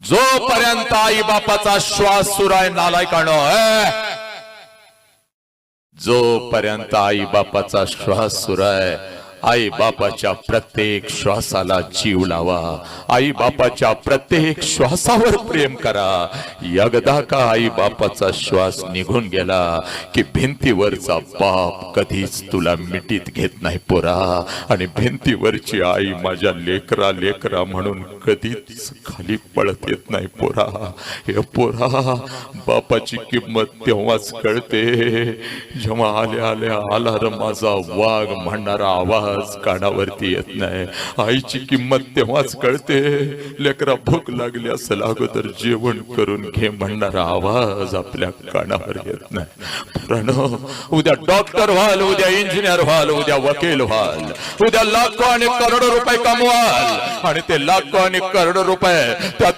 जोपर्यंत आई बापाचा श्वास सुरू आहे नालायकानो, जोपर्यंत आई बापाचा श्वास सुरू आहे, आई बापाच्या प्रत्येक श्वासाला जीव लावा, आई बापाच्या प्रत्येक श्वासावर प्रेम करा। एकदा का आई बापाचा श्वास निघून गेला की भिंतीवरचा बाप कधीच तुला मिठीत घेत नाही पोरा, आणि भिंतीवरची आई माझ्या लेकरा लेकरा म्हणून कधीच खाली पळत येत नाही पोरा। हे पोरा, बापाची किंमत तेव्हाच कळते जेव्हा आल्या आल्या आला र माझा वाघ म्हणणारा आवाज कानावरती येत नाही। आईची किंमत तेव्हाच कळते लेकरा भूक लागली असेल अगोदर जेवण करून घे म्हणणारा आवाज आपल्या कानावर येत नाही। पुराणो, उद्या डॉक्टर व्हाल, उद्या इंजिनियर व्हाल, उद्या वकील व्हाल, उद्या लाखो आणि करोडो रुपये कमवाल, आणि ते लाखो आणि करोडो रुपये त्या